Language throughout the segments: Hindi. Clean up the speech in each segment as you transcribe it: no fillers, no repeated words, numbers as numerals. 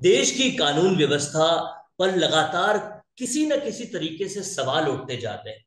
देश की कानून व्यवस्था पर लगातार किसी न किसी तरीके से सवाल उठते जाते हैं।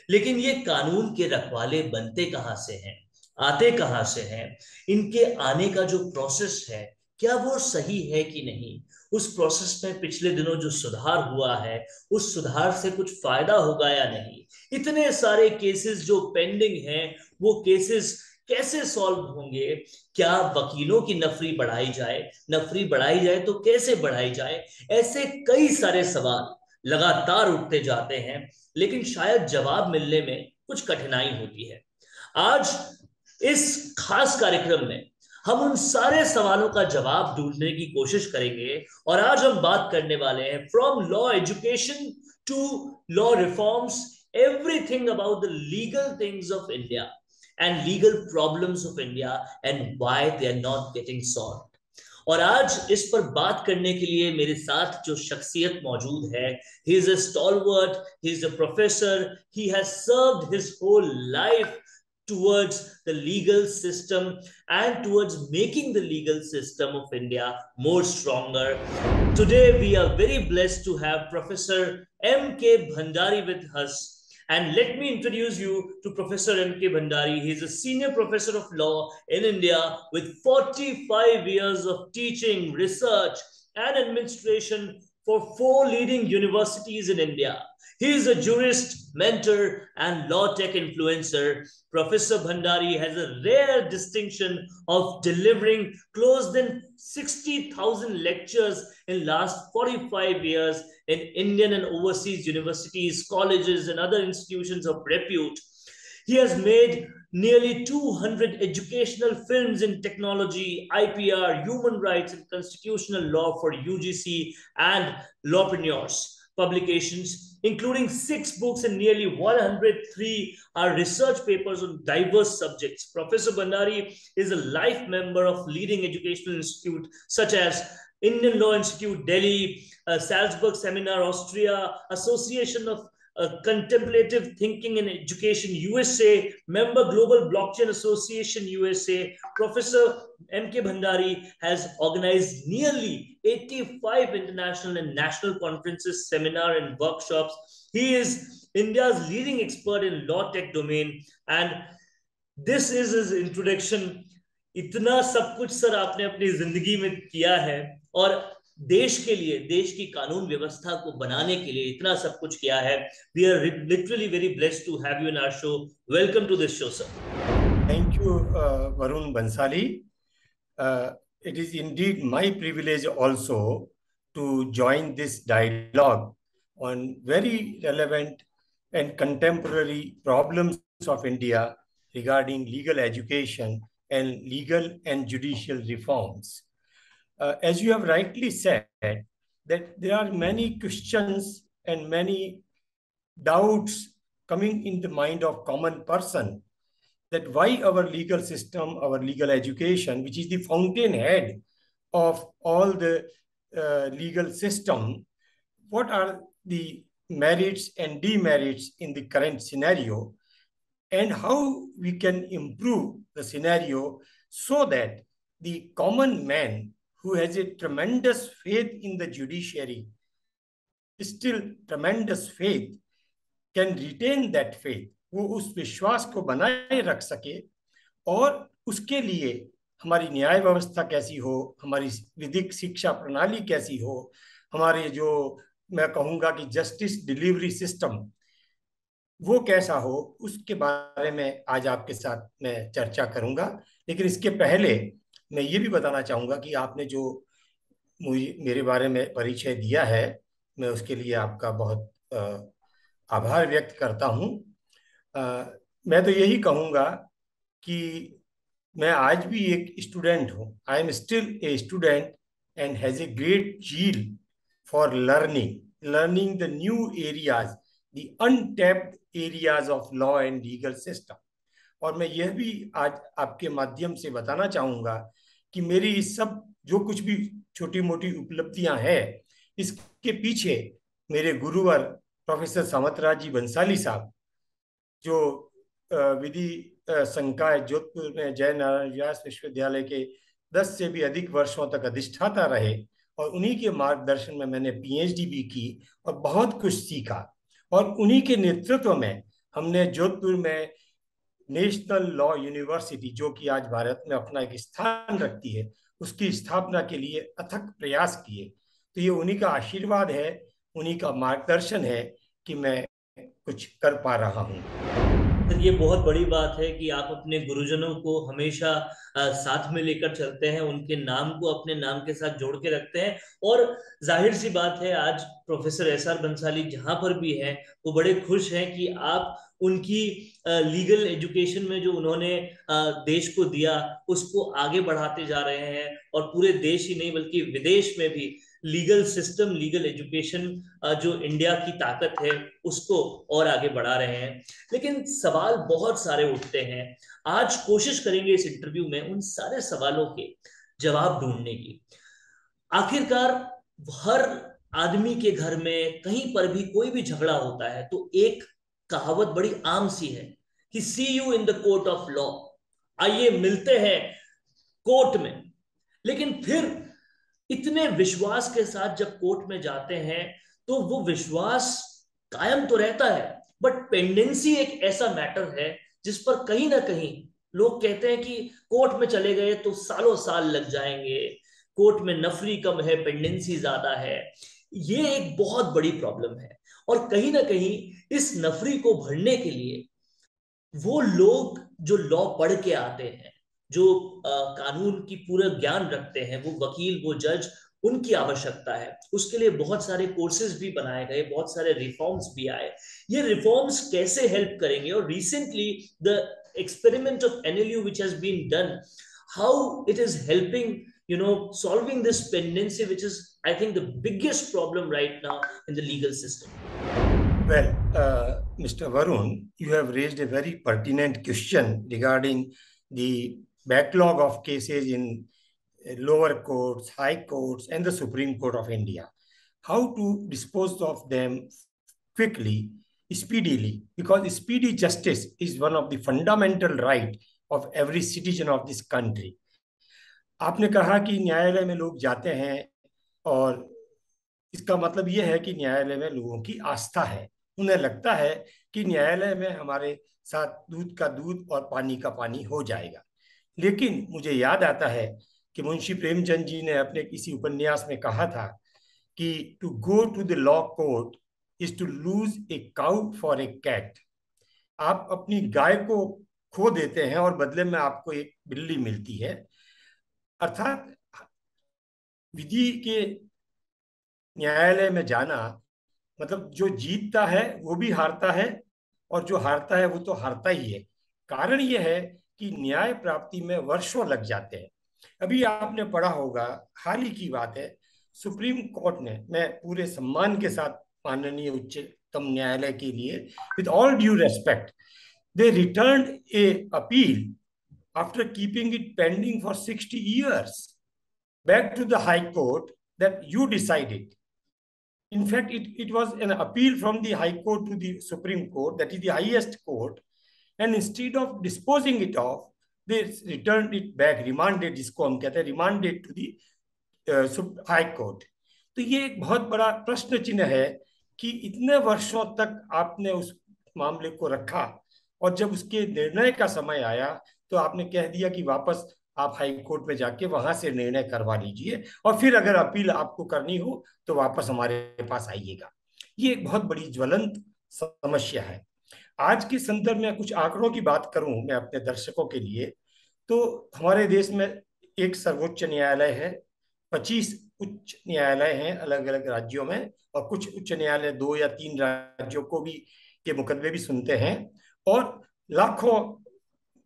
लेकिन ये कानून के रखवाले बनते कहां से हैं, आते कहां से हैं, इनके आने का जो प्रोसेस है, क्या वो सही है कि नहीं। उस प्रोसेस में पिछले दिनों जो सुधार हुआ है, उस सुधार से कुछ फायदा होगा या नहीं। इतने सारे केसेस जो पेंडिंग हैं, वो केसेस कैसे सॉल्व होंगे। क्या वकीलों की नफरी बढ़ाई जाए, नफरी बढ़ाई जाए तो कैसे बढ़ाई जाए। ऐसे कई सारे सवाल लगातार उठते जाते हैं, लेकिन शायद जवाब मिलने में कुछ कठिनाई होती है। आज इस खास कार्यक्रम में हम उन सारे सवालों का जवाब ढूंढने की कोशिश करेंगे। और आज हम बात करने वाले हैं from law education to law reforms, everything about the legal things of India and legal problems of India and why they are not getting solve. और आज इस पर बात करने के लिए मेरे साथ जो शख्सियत मौजूद है, he is a stalwart, he is a professor, he has served his whole life towards the legal system and towards making the legal system of India more stronger. Today, we are very blessed to have Professor M.K. Bhandari with us. And let me introduce you to Professor M.K. Bhandari. He is a senior professor of law in India with 45 years of teaching, research, and administration for four leading universities in India. He is a jurist, mentor, and law tech influencer. Professor Bhandari has a rare distinction of delivering close than 60,000 lectures in last 45 years in Indian and overseas universities, colleges, and other institutions of repute. He has made nearly 200 educational films in technology, IPR, human rights, and constitutional law for UGC and lawpreneurs publications, including 6 books and nearly 103 are research papers on diverse subjects. Professor Bandari is a life member of leading educational institutes such as Indian Law Institute, Delhi, Salzburg Seminar, Austria, Association of Contemplative Thinking in Education USA, member Global Blockchain Association USA. Professor M.K. Bhandari has organized nearly 85 international and national conferences, seminars, and workshops. He is India's leading expert in law tech domain, and this is his introduction. इतना सब कुछ सर आपने अपनी जिंदगी में किया है, और देश के लिए, देश की कानून व्यवस्था को बनाने के लिए इतना सब कुछ किया है। We are literally very blessed to have you in our show. Welcome to this show sir. Thank you, Varun Bansali. It is indeed my privilege also to join this dialogue on very relevant and contemporary problems of India regarding legal education and legal and judicial reforms. As you have rightly said, that there are many questions and many doubts coming in the mind of common person, that why our legal system, our legal education, which is the fountainhead of all the legal system, what are the merits and demerits in the current scenario, and how we can improve the scenario so that the common man who has a tremendous faith in the judiciary, still tremendous faith, can retain that faith, वो उस विश्वास को बनाए रख सके। और उसके लिए हमारी न्याय व्यवस्था कैसी हो, हमारी विधिक शिक्षा प्रणाली कैसी हो, हमारे जो मैं कहूँगा कि जस्टिस डिलीवरी सिस्टम वो कैसा हो, उसके बारे में आज आपके साथ मैं चर्चा करूँगा। लेकिन इसके पहले मैं ये भी बताना चाहूँगा कि आपने जो मुझे मेरे बारे में परिचय दिया है, मैं उसके लिए आपका बहुत आभार व्यक्त करता हूँ। मैं तो यही कहूँगा कि मैं आज भी एक स्टूडेंट हूँ। I am still a student and has a great zeal for learning the new areas, the untapped areas of law and legal system. और मैं यह भी आज आपके माध्यम से बताना चाहूँगा कि मेरी इस सब जो कुछ भी छोटी मोटी उपलब्धियां हैं, इसके पीछे मेरे गुरुवर प्रोफेसर सामंतराज जी बंसाली साहब, जो विधि संकाय जोधपुर में जय नारायण व्यास विश्वविद्यालय के 10 से भी अधिक वर्षों तक अधिष्ठाता रहे, और उन्हीं के मार्गदर्शन में मैंने पीएचडी भी की और बहुत कुछ सीखा। और उन्हीं के नेतृत्व में हमने जोधपुर में नेशनल लॉ यूनिवर्सिटी, जो कि आज भारत में अपना एक स्थान रखती है, उसकी स्थापना के लिए अथक प्रयास किए। तो ये उन्हीं का आशीर्वाद है, उन्हीं का मार्गदर्शन है कि मैं कुछ कर पा रहा हूँ। सर, ये बहुत बड़ी बात है कि आप अपने गुरुजनों को हमेशा साथ में लेकर चलते हैं, उनके नाम को अपने नाम के साथ जोड़ के रखते हैं। और जाहिर सी बात है, आज प्रोफेसर एसआर बंसाली जहां पर भी हैं, वो बड़े खुश हैं कि आप उनकी लीगल एजुकेशन में जो उन्होंने देश को दिया, उसको आगे बढ़ाते जा रहे हैं। और पूरे देश ही नहीं बल्कि विदेश में भी लीगल सिस्टम, लीगल एजुकेशन, जो इंडिया की ताकत है, उसको और आगे बढ़ा रहे हैं। लेकिन सवाल बहुत सारे उठते हैं। आज कोशिश करेंगे इस इंटरव्यू में उन सारे सवालों के जवाब ढूंढने की। आखिरकार हर आदमी के घर में कहीं पर भी कोई भी झगड़ा होता है तो एक कहावत बड़ी आम सी है कि see you in the court of law, आइए मिलते हैं कोर्ट में। लेकिन फिर इतने विश्वास के साथ जब कोर्ट में जाते हैं तो वो विश्वास कायम तो रहता है, बट पेंडेंसी एक ऐसा मैटर है जिस पर कहीं ना कहीं लोग कहते हैं कि कोर्ट में चले गए तो सालों साल लग जाएंगे, कोर्ट में नफरी कम है, पेंडेंसी ज्यादा है। ये एक बहुत बड़ी प्रॉब्लम है। और कहीं ना कहीं इस नफरी को भरने के लिए वो लोग जो लॉ पढ़ के आते हैं, जो कानून की पूरा ज्ञान रखते हैं, वो वकील, वो जज, उनकी आवश्यकता है। उसके लिए बहुत सारे कोर्सेज भी बनाए गए, बहुत सारे रिफॉर्म्स भी आए। ये रिफॉर्म्स कैसे हेल्प करेंगे? और recently the experiment of NLU which has been done, how it is helping, solving this pendency, which is, I think, the biggest problem right now in the legal system. Well, Mr. Varun, you have raised a very pertinent question regarding the backlog of cases in lower courts, high courts, and the Supreme Court of India. How to dispose of them quickly, speedily, because speedy justice is one of the fundamental right of every citizen of this country. आपने कहा कि न्यायालय में लोग जाते हैं और इसका मतलब यह है कि न्यायालय में लोगों की आस्था है। उन्हें लगता है कि न्यायालय में हमारे साथ दूध का दूध और पानी का पानी हो जाएगा। लेकिन मुझे याद आता है कि मुंशी प्रेमचंद जी ने अपने किसी उपन्यास में कहा था कि to go to the law court is to lose a cow for a cat. आप अपनी गाय को खो देते हैं और बदले में आपको एक बिल्ली मिलती है। अर्थात विधि के न्यायालय में जाना मतलब जो जीतता है वो भी हारता है और जो हारता है वो तो हारता ही है। कारण यह है कि न्याय प्राप्ति में वर्षों लग जाते हैं। अभी आपने पढ़ा होगा, हाल ही की बात है, सुप्रीम कोर्ट ने, मैं पूरे सम्मान के साथ माननीय उच्चतम न्यायालय के लिए, with all due respect, they returned a appeal after keeping it pending for 60 years back to the high court that you decided. In fact, it was an appeal from the High Court to the Supreme Court, that is the highest court, and instead of disposing it off, they returned it back, remanded, जिसको हम कहते हैं remanded to the High Court. तो ये एक बहुत बड़ा प्रश्न चिन्ह है कि इतने वर्षों तक आपने उस मामले को रखा और जब उसके निर्णय का समय आया तो आपने कह दिया कि वापस आप हाई कोर्ट में जाके वहां से निर्णय करवा लीजिए और फिर अगर अपील आपको करनी हो तो वापस हमारे पास आइएगा। ये एक बहुत बड़ी ज्वलंत समस्या है। आज के संदर्भ में कुछ आंकड़ों की बात करूं मैं अपने दर्शकों के लिए, तो हमारे देश में एक सर्वोच्च न्यायालय है, 25 उच्च न्यायालय हैं अलग अलग राज्यों में, और कुछ उच्च न्यायालय 2 या 3 राज्यों को भी के मुकदमे भी सुनते हैं, और लाखों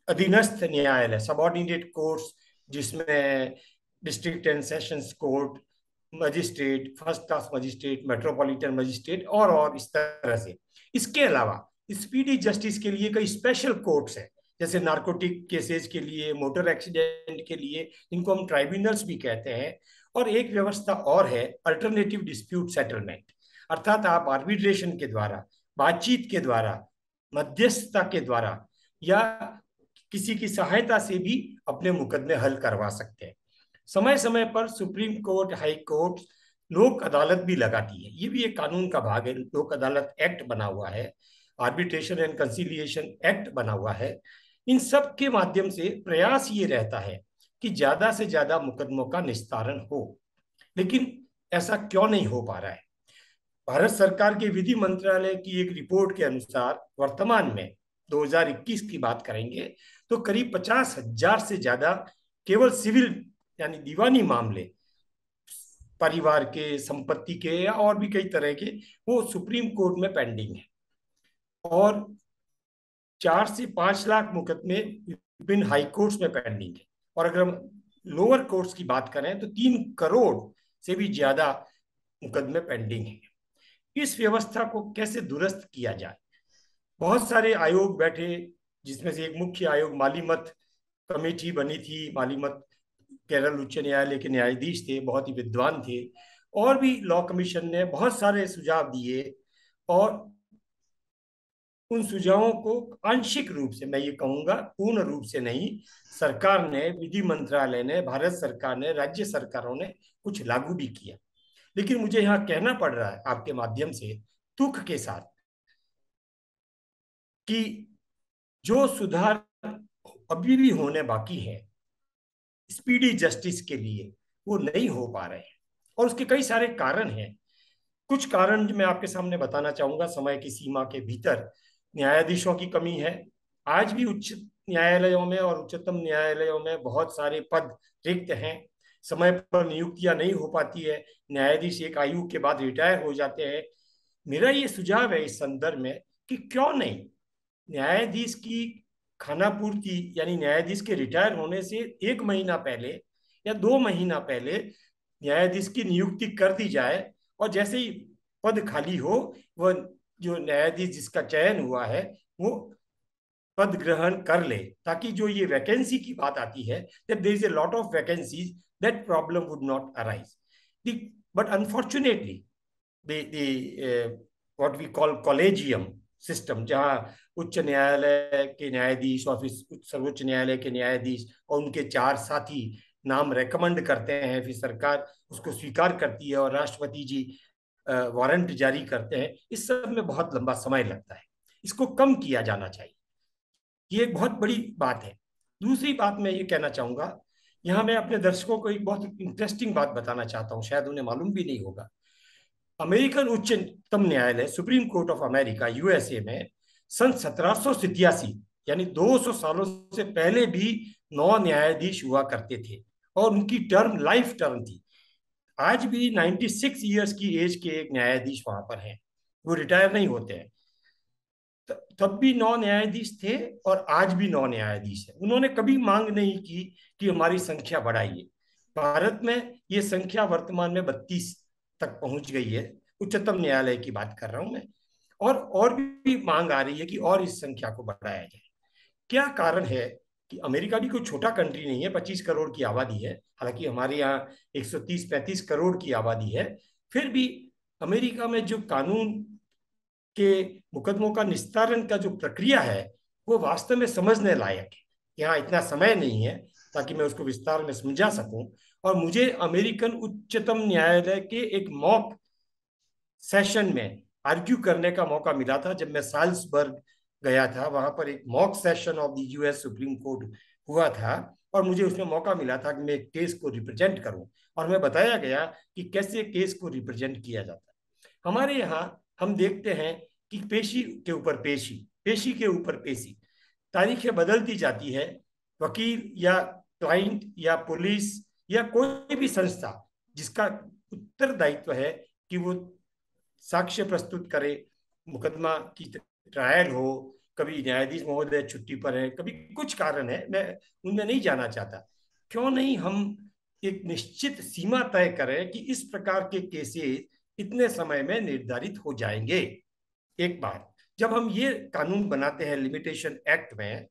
अधीनस्थ न्यायालय, सबऑर्डिनेट कोर्ट्स, जिसमें district and sessions court, magistrate, first class magistrate, metropolitan magistrate और इस तरह से। इसके अलावा स्पीडी जस्टिस के लिए कई स्पेशल कोर्ट्स हैं, जैसे नार्कोटिक केसेस के लिए, मोटर एक्सीडेंट के लिए, जिनको हम ट्राइब्यूनल्स भी कहते हैं। और एक व्यवस्था और है, अल्टरनेटिव डिस्प्यूट सेटलमेंट, अर्थात आप आर्बिट्रेशन के द्वारा, बातचीत के द्वारा, मध्यस्थता के द्वारा या किसी की सहायता से भी अपने मुकदमे हल करवा सकते हैं। समय समय पर सुप्रीम कोर्ट, हाई कोर्ट लोक अदालत भी लगाती है। ये भी एक कानून का भाग है। लोक अदालत एक्ट बना हुआ है, आर्बिट्रेशन एंड कंसिलिएशन एक्ट बना हुआ है। इन सब के माध्यम से प्रयास ये रहता है कि ज्यादा से ज्यादा मुकदमों का निस्तारण हो। लेकिन ऐसा क्यों नहीं हो पा रहा है? भारत सरकार के विधि मंत्रालय की एक रिपोर्ट के अनुसार वर्तमान में 2021 की बात करेंगे तो करीब 50,000 से ज्यादा केवल सिविल यानी दीवानी मामले, परिवार के, संपत्ति के या और भी कई तरह के, वो सुप्रीम कोर्ट में पेंडिंग है। और 4 से 5 लाख मुकदमे विभिन्न हाई कोर्ट्स में पेंडिंग है। और अगर हम लोअर कोर्ट्स की बात करें तो 3 करोड़ से भी ज्यादा मुकदमे पेंडिंग है। इस व्यवस्था को कैसे दुरुस्त किया जाए? बहुत सारे आयोग बैठे, जिसमें से एक मुख्य आयोग मालीमत कमेटी बनी थी। मालीमत केरल उच्च न्यायालय के न्यायाधीश थे, बहुत ही विद्वान थे। और भी लॉ कमीशन ने बहुत सारे सुझाव दिए, और उन सुझावों को आंशिक रूप से, मैं ये कहूंगा पूर्ण रूप से नहीं, सरकार ने, विधि मंत्रालय ने, भारत सरकार ने, राज्य सरकारों ने कुछ लागू भी किया। लेकिन मुझे यहाँ कहना पड़ रहा है आपके माध्यम से, दुख के साथ, कि जो सुधार अभी भी होने बाकी है स्पीडी जस्टिस के लिए, वो नहीं हो पा रहे हैं। और उसके कई सारे कारण हैं। कुछ कारण जो मैं आपके सामने बताना चाहूंगा समय की सीमा के भीतर। न्यायाधीशों की कमी है। आज भी उच्च न्यायालयों में और उच्चतम न्यायालयों में बहुत सारे पद रिक्त हैं। समय पर नियुक्तियां नहीं हो पाती है। न्यायाधीश एक आयु के बाद रिटायर हो जाते हैं। मेरा ये सुझाव है इस संदर्भ में कि क्यों नहीं न्यायाधीश की खानापूर्ति, यानी न्यायाधीश के रिटायर होने से 1 महीना पहले या 2 महीना पहले न्यायाधीश की नियुक्ति कर दी जाए, और जैसे ही पद खाली हो, वह जो न्यायाधीश जिसका चयन हुआ है वो पद ग्रहण कर ले, ताकि जो ये वैकेंसी की बात आती है, that there is a lot of vacancies, that problem would not arise. But unfortunately, the what we call collegium system, जहां उच्च न्यायालय के न्यायाधीश और फिर सर्वोच्च न्यायालय के न्यायाधीश और उनके 4 साथी नाम रेकमेंड करते हैं, फिर सरकार उसको स्वीकार करती है और राष्ट्रपति जी वारंट जारी करते हैं, इस सब में बहुत लंबा समय लगता है। इसको कम किया जाना चाहिए। ये एक बहुत बड़ी बात है। दूसरी बात मैं ये कहना चाहूंगा, यहाँ मैं अपने दर्शकों को एक बहुत इंटरेस्टिंग बात बताना चाहता हूँ, शायद उन्हें मालूम भी नहीं होगा। अमेरिकन उच्चतम न्यायालय, supreme court of America, USA में सन 1787 यानी 200 सालों से पहले भी 9 न्यायाधीश हुआ करते थे, और उनकी टर्म लाइफ टर्म थी। आज भी 96 ईयर्स की एज के एक न्यायाधीश वहां पर हैं, वो रिटायर नहीं होते हैं। तब भी 9 न्यायाधीश थे और आज भी 9 न्यायाधीश है। उन्होंने कभी मांग नहीं की कि हमारी संख्या बढ़ाइए। भारत में ये संख्या वर्तमान में 32 तक पहुंच गई है। उच्चतम न्यायालय की बात कर रहा हूं मैं। और भी मांग आ रही है कि और इस संख्या को बढ़ाया जाए। क्या कारण है कि अमेरिका भी कोई छोटा कंट्री नहीं है, 25 करोड़ की आबादी है, हालांकि हमारे यहाँ 130-35 करोड़ की आबादी है। फिर भी अमेरिका में जो कानून के मुकदमों का निस्तारण का जो प्रक्रिया है, वो वास्तव में समझने लायक है। यहाँ इतना समय नहीं है ताकि मैं उसको विस्तार में समझा सकूं। और मुझे अमेरिकन उच्चतम न्यायालय के एक मॉक सेशन में आर्ग्यू करने का मौका मिला था जब मैं साल्सबर्ग गया था। वहां पर एक mock session of the US supreme court हुआ था, और मुझे उसमें मौका मिला था कि मैं एक केस को रिप्रेजेंट करूं, और मैं बताया गया कि कैसे केस को रिप्रेजेंट किया जाता है। हमारे यहाँ हम देखते हैं कि पेशी के ऊपर पेशी, पेशी के ऊपर पेशी, तारीखें बदलती जाती है। वकील या क्लाइंट या पुलिस या कोई भी संस्था जिसका उत्तरदायित्व है कि वो साक्ष्य प्रस्तुत करे, मुकदमा की ट्रायल हो, कभी न्यायाधीश महोदय छुट्टी पर है, कभी कुछ कारण है, मैं उनमें नहीं जाना चाहता। क्यों नहीं हम एक निश्चित सीमा तय करें कि इस प्रकार के केसेस इतने समय में निर्धारित हो जाएंगे। एक बार जब हम ये कानून बनाते हैं लिमिटेशन एक्ट में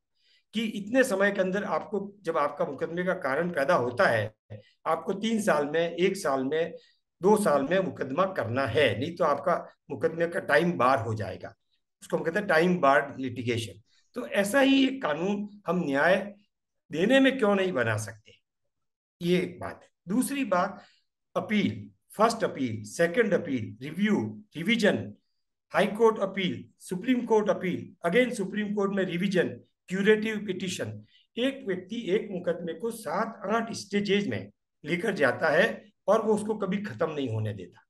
कि इतने समय के अंदर आपको, जब आपका मुकदमे का कारण पैदा होता है, आपको 3 साल में, 1 साल में, 2 साल में मुकदमा करना है, नहीं तो आपका मुकदमे का टाइम बार हो जाएगा। उसको हम कहते हैं टाइम बार्ड लिटिगेशन। तो ऐसा ही एक कानून हम न्याय देने में क्यों नहीं बना सकते? ये एक बात है। दूसरी बात, appeal, first appeal, second appeal, review, revision, high court appeal, supreme court appeal, again supreme court में रिवीजन, क्यूरेटिव पिटिशन। एक व्यक्ति एक मुकदमे को 7-8 स्टेजेज में लेकर जाता है और वो उसको कभी खत्म नहीं होने देता।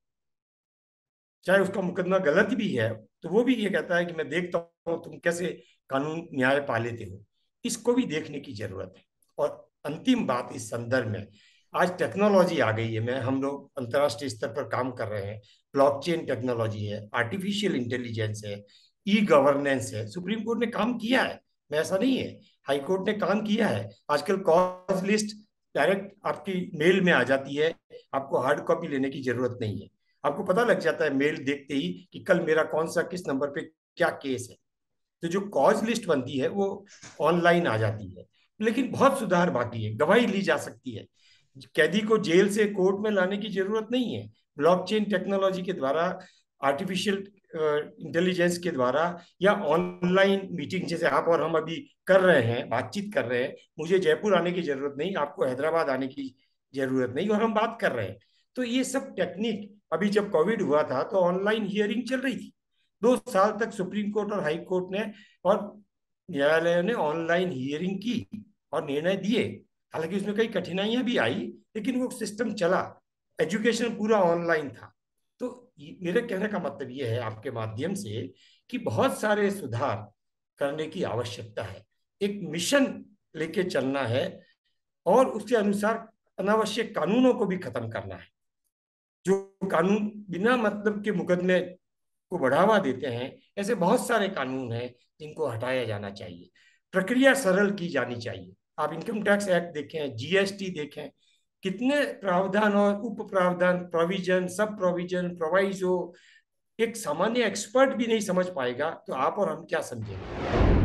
चाहे उसका मुकदमा गलत भी है तो वो भी ये कहता है कि मैं देखता हूँ तुम कैसे कानून न्याय पा लेते हो। इसको भी देखने की जरूरत है। और अंतिम बात इस संदर्भ में, आज टेक्नोलॉजी आ गई है, मैं हम लोग अंतर्राष्ट्रीय स्तर पर काम कर रहे हैं, ब्लॉकचेन टेक्नोलॉजी है, आर्टिफिशियल इंटेलिजेंस है, ई गवर्नेंस है। सुप्रीम कोर्ट ने काम किया है, मैं ऐसा नहीं है, हाई कोर्ट ने काम किया है। आजकल कॉज लिस्ट डायरेक्ट आपकी मेल में आ जाती है, आपको हार्ड कॉपी लेने की जरूरत नहीं है। आपको पता लग जाता है मेल देखते ही कि कल मेरा कौन सा किस नंबर पे क्या केस है। तो जो कॉज लिस्ट बनती है वो ऑनलाइन आ जाती है। लेकिन बहुत सुधार बाकी है, गवाही ली जा सकती है, कैदी को जेल से कोर्ट में लाने की जरूरत नहीं है। ब्लॉकचेन टेक्नोलॉजी के द्वारा, आर्टिफिशियल इंटेलिजेंस के द्वारा, या ऑनलाइन मीटिंग जैसे आप और हम अभी कर रहे हैं, बातचीत कर रहे हैं, मुझे जयपुर आने की जरूरत नहीं, आपको हैदराबाद आने की जरूरत नहीं, और हम बात कर रहे हैं। तो ये सब टेक्निक, अभी जब कोविड हुआ था तो ऑनलाइन हियरिंग चल रही थी, 2 साल तक सुप्रीम कोर्ट और हाई कोर्ट ने और न्यायालय ने ऑनलाइन हियरिंग की और निर्णय दिए। हालांकि उसमें कई कठिनाइयां भी आई, लेकिन वो सिस्टम चला, एजुकेशन पूरा ऑनलाइन था। तो मेरे कहने का मतलब ये है आपके माध्यम से कि बहुत सारे सुधार करने की आवश्यकता है, एक मिशन लेके चलना है, और उसके अनुसार अनावश्यक कानूनों को भी खत्म करना है। जो कानून बिना मतलब के मुकदमे को बढ़ावा देते हैं, ऐसे बहुत सारे कानून हैं जिनको हटाया जाना चाहिए। प्रक्रिया सरल की जानी चाहिए। आप इनकम टैक्स एक्ट देखें, जीएसटी देखें, कितने प्रावधान और उप प्रावधान, प्रोविजन, सब प्रोविजन, प्रोवाइजो, एक सामान्य एक्सपर्ट भी नहीं समझ पाएगा तो आप और हम क्या समझेंगे।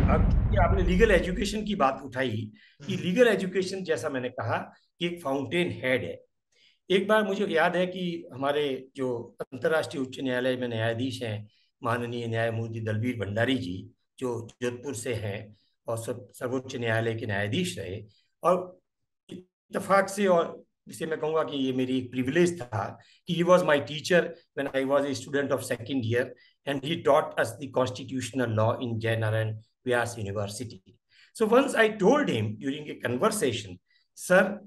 अब आपने लीगल एजुकेशन की बात उठाई, कि लीगल एजुकेशन जैसा मैंने कहा कि एक फाउंटेन हेड है। एक बार मुझे याद है कि हमारे जो अंतर्राष्ट्रीय उच्च न्यायालय में न्यायाधीश हैं, माननीय न्यायमूर्ति दलबीर भंडारी जी, जो जोधपुर से हैं और सर्वोच्च न्यायालय के न्यायाधीश रहे, और इत्तेफाक से, और जिसे मैं कहूँगा कि ये मेरी प्रिविलेज था, कि he was my teacher when I was a student of second year, and he taught us the constitutional law in Jay Narayan Vyas University. So once I told him during a conversation, sir,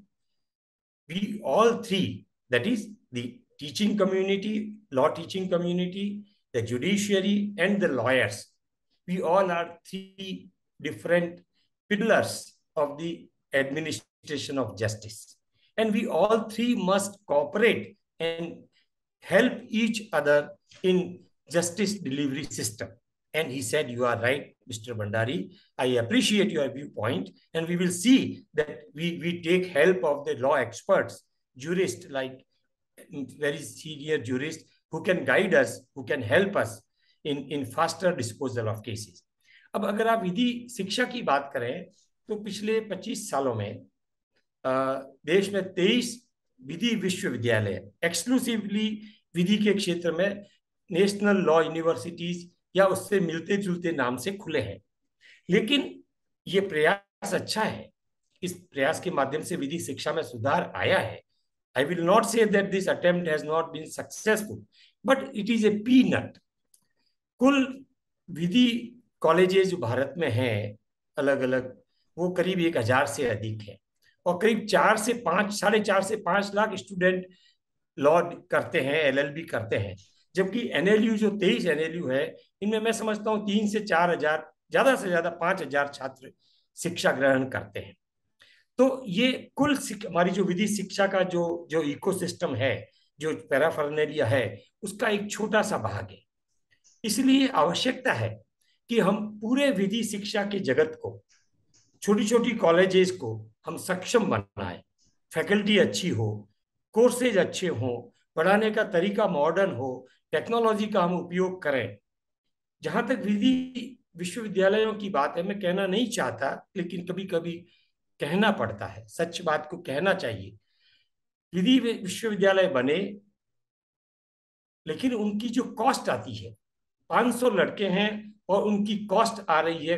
we all three, that is the teaching community, law teaching community, the judiciary, and the lawyers, we all are three different pillars of the administration of justice. And we all three must cooperate and help each other in justice delivery system. And he said, you are right, Mr. Bandari. I appreciate your viewpoint. And we will see that we take help of the law experts, jurists, like very senior jurists, who can guide us, who can help us in faster disposal of cases. अब अगर आप विधि शिक्षा की बात करें तो पिछले 25 सालों में देश में 23 विधि विश्वविद्यालय एक्सक्लूसिवली विधि के क्षेत्र में नेशनल लॉ यूनिवर्सिटीज या उससे मिलते जुलते नाम से खुले हैं। लेकिन ये प्रयास अच्छा है, इस प्रयास के माध्यम से विधि शिक्षा में सुधार आया है। I will not say that this attempt has not been successful, but it is a peanut. कुल विधि कॉलेजेस जो भारत में हैं अलग अलग, वो करीब 1000 से अधिक है, और करीब 4 से 5 लाख स्टूडेंट लॉ करते हैं, एलएलबी करते हैं। जबकि एनएलयू जो 23 एनएलयू है, इनमें मैं समझता हूँ 3 से 4 हजार, ज्यादा से ज्यादा 5,000 छात्र शिक्षा ग्रहण करते हैं। तो ये कुल हमारी जो विधि शिक्षा का जो इकोसिस्टम है, जो पैराफर्नेलिया है, उसका एक छोटा सा भाग है। इसलिए आवश्यकता है कि हम पूरे विधि शिक्षा के जगत को, छोटी छोटी कॉलेजेस को हम सक्षम बनाएं, फैकल्टी अच्छी हो, कोर्सेज अच्छे हों, पढ़ाने का तरीका मॉडर्न हो, टेक्नोलॉजी का हम उपयोग करें। जहां तक विधि विश्वविद्यालयों की बात है, मैं कहना नहीं चाहता, लेकिन कभी कभी कहना पड़ता है, सच बात को कहना चाहिए। विधि विश्वविद्यालय बने, लेकिन उनकी जो कॉस्ट आती है, 500 लड़के हैं और उनकी कॉस्ट आ रही है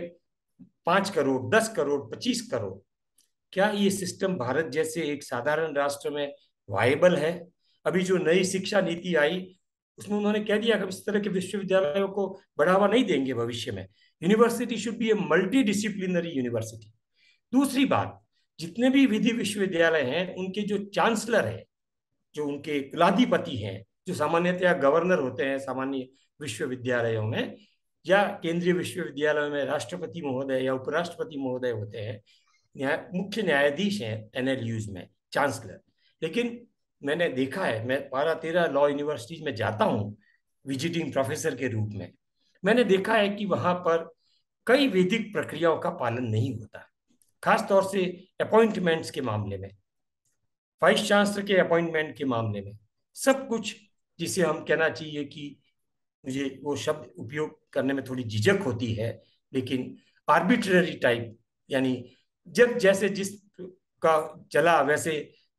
5 करोड़, 10 करोड़, 25 करोड़। क्या ये सिस्टम भारत जैसे एक साधारण राष्ट्र में वायबल है? अभी जो नई शिक्षा नीति आई उसमें उन्होंने कह दिया कि इस तरह के विश्वविद्यालयों को बढ़ावा नहीं देंगे भविष्य में। University should be a multi disciplinary university. दूसरी बात, जितने भी विधि विश्वविद्यालय हैं उनके जो चांसलर है, जो उनके कुलाधिपति हैं, जो सामान्यतया गवर्नर होते हैं सामान्य विश्वविद्यालयों में, या केंद्रीय विश्वविद्यालयों में राष्ट्रपति महोदय या उपराष्ट्रपति महोदय होते हैं, मुख्य न्यायाधीश हैं एनएलयूज में, चांसलर। लेकिन मैंने देखा है, मैं 12-13 लॉ यूनिवर्सिटीज में जाता हूँ विजिटिंग प्रोफेसर के रूप में, मैंने देखा है कि वहां पर कई वैदिक प्रक्रियाओं का पालन नहीं होता, खासतौर से अपॉइंटमेंट्स के मामले में, वाइस चांसलर के अपॉइंटमेंट के मामले में। सब कुछ, जिसे हम कहना चाहिए कि, मुझे वो शब्द उपयोग करने में थोड़ी झिझक होती है, लेकिन आर्बिट्ररी टाइप, यानी जब जैसे जिस का चला वैसे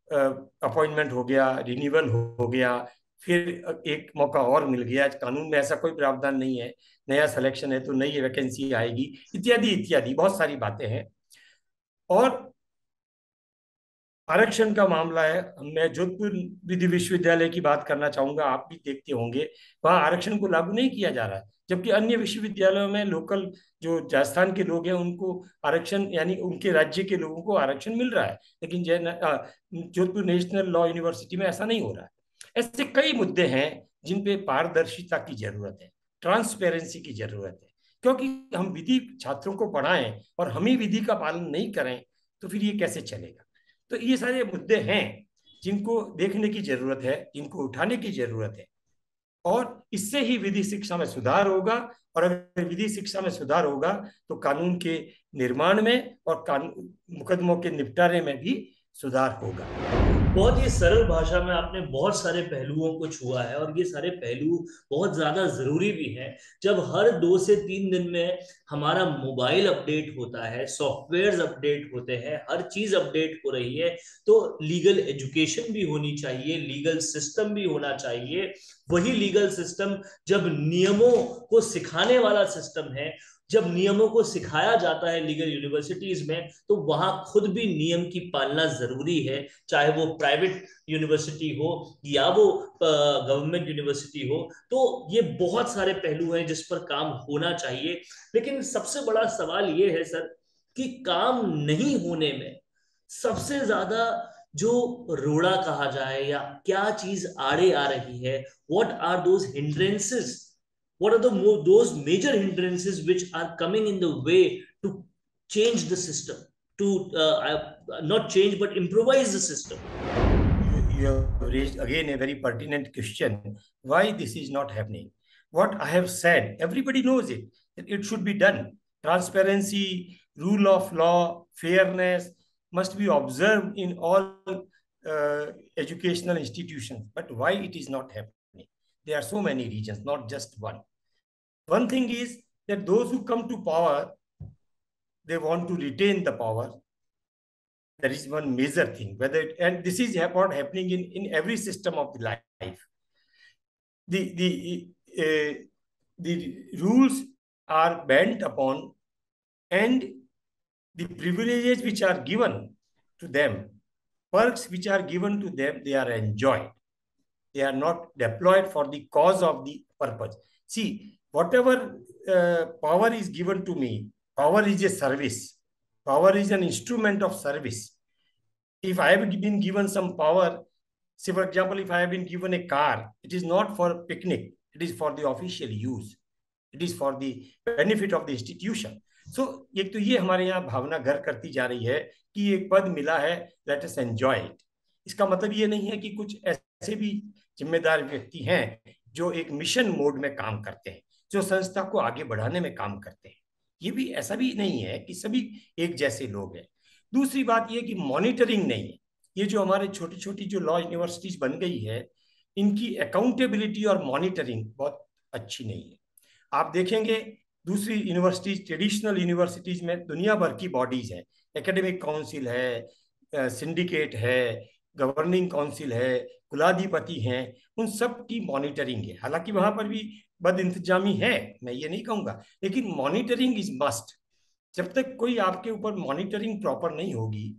अपॉइंटमेंट हो गया, रिन्यूअल हो गया, फिर एक मौका और मिल गया। कानून में ऐसा कोई प्रावधान नहीं है, नया सिलेक्शन है तो नई वैकेंसी आएगी, इत्यादि इत्यादि बहुत सारी बातें हैं। और आरक्षण का मामला है, मैं जोधपुर विधि विश्वविद्यालय की बात करना चाहूंगा, आप भी देखते होंगे वहां आरक्षण को लागू नहीं किया जा रहा है, जबकि अन्य विश्वविद्यालयों में लोकल जो राजस्थान के लोग हैं उनको आरक्षण, यानी उनके राज्य के लोगों को आरक्षण मिल रहा है, लेकिन जोधपुर नेशनल लॉ यूनिवर्सिटी में ऐसा नहीं हो रहा है। ऐसे कई मुद्दे हैं जिन पे पारदर्शिता की जरूरत है, ट्रांसपेरेंसी की जरूरत है, क्योंकि हम विधि छात्रों को पढ़ाएं और हम ही विधि का पालन नहीं करें तो फिर ये कैसे चलेगा। तो ये सारे मुद्दे हैं जिनको देखने की जरूरत है, जिनको उठाने की जरूरत है, और इससे ही विधि शिक्षा में सुधार होगा। और अगर विधि शिक्षा में सुधार होगा तो कानून के निर्माण में और कानून मुकदमों के निपटारे में भी सुधार होगा। बहुत ही सरल भाषा में आपने बहुत सारे पहलुओं को छुआ है, और ये सारे पहलू बहुत ज्यादा जरूरी भी हैं। जब हर 2 से 3 दिन में हमारा मोबाइल अपडेट होता है, सॉफ्टवेयर अपडेट होते हैं, हर चीज अपडेट हो रही है, तो लीगल एजुकेशन भी होनी चाहिए, लीगल सिस्टम भी होना चाहिए। वही लीगल सिस्टम जब नियमों को सिखाने वाला सिस्टम है, जब नियमों को सिखाया जाता है लीगल यूनिवर्सिटीज में, तो वहां खुद भी नियम की पालना जरूरी है, चाहे वो प्राइवेट यूनिवर्सिटी हो या वो गवर्नमेंट यूनिवर्सिटी हो। तो ये बहुत सारे पहलू हैं जिस पर काम होना चाहिए। लेकिन सबसे बड़ा सवाल ये है सर कि काम नहीं होने में सबसे ज्यादा जो रोड़ा कहा जाए या क्या चीज आड़े आ रही है, what are those hindrances, what are those major hindrances which are coming in the way to change the system, to not change but improvise the system? You have raised again a very pertinent question. Why this is not happening? What I have said, everybody knows it, that it should be done. Transparency, rule of law, fairness must be observed in all educational institutions. But why it is not happening? There are so many reasons, not just one. One thing is that those who come to power, they want to retain the power. That is one major thing. And this is what happening in every system of the life. The rules are bent upon, and the privileges which are given to them, perks which are given to them, they are enjoyed. They are not deployed for the cause of the purpose. See, whatever power is given to me, power is a service. Power is an instrument of service. If I have been given some power, say for example, if I have been given a car, it is not for picnic, it is for the official use. It is for the benefit of the institution. So एक तो ये हमारे यहाँ भावना घर करती जा रही है कि एक पद मिला है, let us enjoy it. इसका मतलब ये नहीं है कि कुछ ऐसे भी जिम्मेदार व्यक्ति हैं जो एक मिशन मोड में काम करते हैं, जो संस्था को आगे बढ़ाने में काम करते हैं। ये भी ऐसा भी नहीं है कि सभी एक जैसे लोग हैं। दूसरी बात ये कि मॉनिटरिंग नहीं है। ये जो हमारे छोटी छोटी जो लॉ यूनिवर्सिटीज बन गई है, इनकी अकाउंटेबिलिटी और मॉनिटरिंग बहुत अच्छी नहीं है। आप देखेंगे दूसरी यूनिवर्सिटीज, ट्रेडिशनल यूनिवर्सिटीज में दुनिया भर की बॉडीज है, एकेडमिक काउंसिल है, सिंडिकेट है, गवर्निंग काउंसिल है, कुलाधिपति हैं, उन सब की मॉनिटरिंग है। हालांकि वहां पर भी बद इंतजामी है, मैं ये नहीं कहूंगा, लेकिन मॉनिटरिंग इज मस्ट। जब तक कोई आपके ऊपर मॉनिटरिंग प्रॉपर नहीं होगी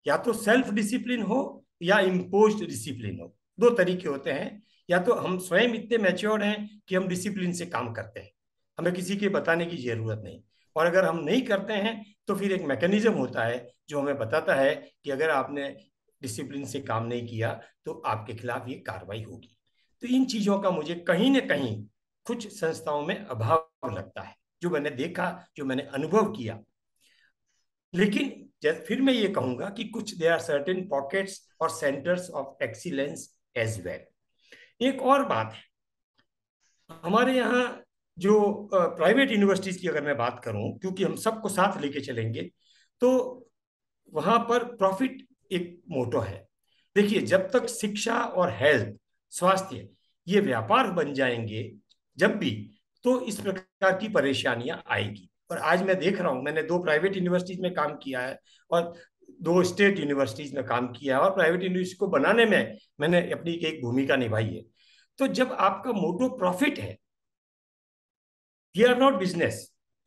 या तो सेल्फ डिसिप्लिन हो या इम्पोज्ड डिसिप्लिन हो। दो तरीके होते हैं। या तो हम स्वयं इतने मैच्योर्ड हैं कि हम डिसिप्लिन से काम करते हैं, हमें किसी के बताने की जरूरत नहीं, और अगर हम नहीं करते हैं तो फिर एक मैकेनिज्म होता है जो हमें बताता है कि अगर आपने डिसिप्लिन से काम नहीं किया तो आपके खिलाफ ये कार्रवाई होगी। तो इन चीजों का मुझे कहीं ना कहीं कुछ संस्थाओं में अभाव लगता है, जो मैंने देखा, जो मैंने अनुभव किया। लेकिन फिर मैं ये कहूंगा कि कुछ देयर आर सर्टेन पॉकेट्स और centres of excellence as well. एक और बात है, हमारे यहाँ जो प्राइवेट यूनिवर्सिटीज की अगर मैं बात करूं, क्योंकि हम सबको साथ लेके चलेंगे, तो वहां पर प्रॉफिट एक मोटो है। देखिए, जब तक शिक्षा और हेल्थ, स्वास्थ्य, ये व्यापार बन जाएंगे जब भी, तो इस प्रकार की परेशानियां आएगी। और आज मैं देख रहा हूं, मैंने 2 प्राइवेट यूनिवर्सिटीज में काम किया है और 2 स्टेट यूनिवर्सिटीज में काम किया है, और प्राइवेट यूनिवर्सिटी को बनाने में मैंने अपनी एक भूमिका निभाई है। तो जब आपका मोटो प्रॉफिट है, we are not business.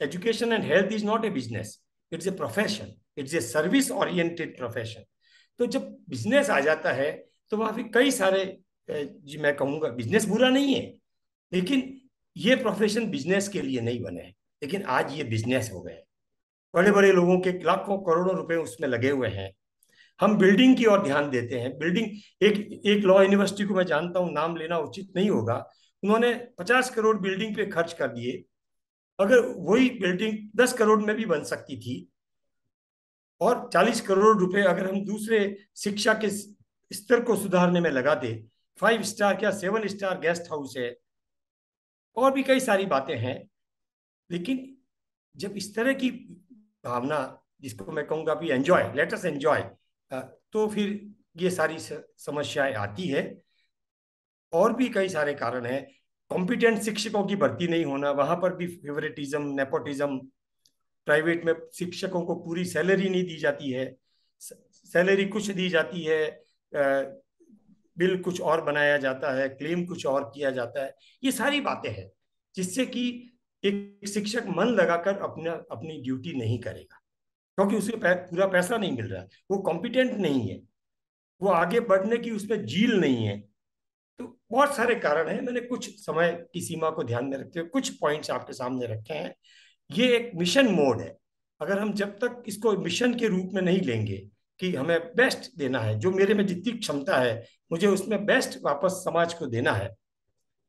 Education and health is not a business. It's a profession. It's a service oriented profession. तो जब बिजनेस आ जाता है तो वहां फिर कई सारे, जी मैं कहूंगा बिजनेस बुरा नहीं है, लेकिन ये प्रोफेशन बिजनेस के लिए नहीं बने हैं। लेकिन आज ये बिजनेस हो गए, बड़े बड़े लोगों के लाखों करोड़ों रुपए उसमें लगे हुए हैं। हम बिल्डिंग की ओर ध्यान देते हैं। बिल्डिंग, एक एक लॉ यूनिवर्सिटी को मैं जानता हूं, नाम लेना उचित नहीं होगा, उन्होंने 50 करोड़ बिल्डिंग पे खर्च कर दिए। अगर वही बिल्डिंग 10 करोड़ में भी बन सकती थी, और 40 करोड़ रुपए अगर हम दूसरे शिक्षा के स्तर को सुधारने में लगा दे, 5 स्टार क्या 7 स्टार गेस्ट हाउस है, और भी कई सारी बातें हैं। लेकिन जब इस तरह की भावना, जिसको मैं कहूंगा भी एंजॉय, लेट अस एंजॉय, तो फिर ये सारी समस्याएं आती है। और भी कई सारे कारण हैं। कॉम्पिटेंट शिक्षकों की भर्ती नहीं होना, वहां पर भी फेवरेटिज्म, नेपोटिज्म। प्राइवेट में शिक्षकों को पूरी सैलरी नहीं दी जाती है, सैलरी कुछ दी जाती है, बिल कुछ और बनाया जाता है, क्लेम कुछ और किया जाता है। ये सारी बातें हैं जिससे कि एक शिक्षक मन लगाकर अपना अपनी ड्यूटी नहीं करेगा, क्योंकि उसे पूरा पैसा नहीं मिल रहा है, वो कॉम्पिटेंट नहीं है, वो आगे बढ़ने की उसमें जील नहीं है। तो बहुत सारे कारण हैं। मैंने कुछ समय की सीमा को ध्यान में रखते हुए कुछ पॉइंट्स आपके सामने रखे हैं। ये एक मिशन मोड है। अगर हम जब तक इसको मिशन के रूप में नहीं लेंगे कि हमें बेस्ट देना है, जो मेरे में जितनी क्षमता है मुझे उसमें बेस्ट वापस समाज को देना है,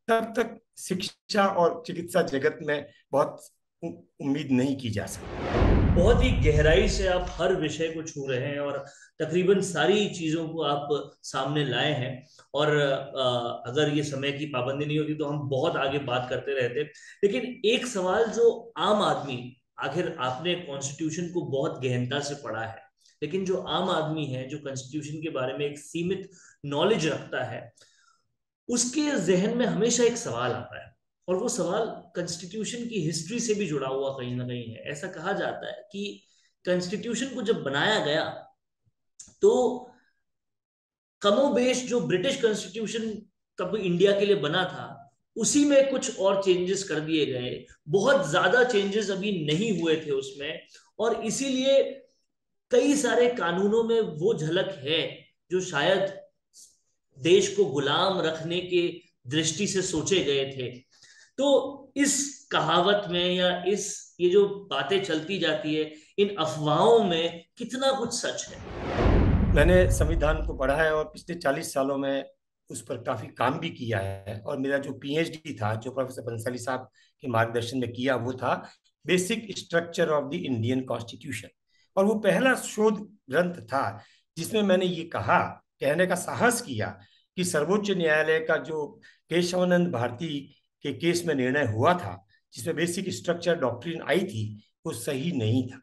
तब तक शिक्षा और चिकित्सा जगत में बहुत उम्मीद नहीं की जा सकती। बहुत ही गहराई से आप हर विषय को छू रहे हैं और तकरीबन सारी चीजों को आप सामने लाए हैं। और अगर ये समय की पाबंदी नहीं होती तो हम बहुत आगे बात करते रहते। लेकिन एक सवाल जो आम आदमी, आखिर आपने कॉन्स्टिट्यूशन को बहुत गहनता से पढ़ा है, लेकिन जो आम आदमी है जो कॉन्स्टिट्यूशन के बारे में एक सीमित नॉलेज रखता है, उसके जहन में हमेशा एक सवाल आता है, और वो सवाल कॉन्स्टिट्यूशन की हिस्ट्री से भी जुड़ा हुआ कहीं ना कहीं है। ऐसा कहा जाता है कि कॉन्स्टिट्यूशन को जब बनाया गया तो कमोबेश जो ब्रिटिश कॉन्स्टिट्यूशन तब इंडिया के लिए बना था, उसी में कुछ और चेंजेस कर दिए गए। बहुत ज्यादा चेंजेस अभी नहीं हुए थे उसमें, और इसीलिए कई सारे कानूनों में वो झलक है जो शायद देश को गुलाम रखने के दृष्टि से सोचे गए थे। तो इस कहावत में या इस ये जो बातें चलती जाती है, इन अफवाहों में कितना कुछ सच है? मैंने संविधान को पढ़ा है और पिछले 40 सालों में उस पर काफी काम भी किया है। और मेरा जो पीएचडी था, जो प्रोफेसर बंसाली साहब के मार्गदर्शन में किया, वो था basic structure of the Indian constitution. और वो पहला शोध ग्रंथ था जिसमें मैंने ये कहा, कहने का साहस किया कि सर्वोच्च न्यायालय का जो केशवानंद भारती के केस में निर्णय हुआ था, जिसमें बेसिक स्ट्रक्चर डॉक्ट्रिन आई थी, वो सही नहीं था।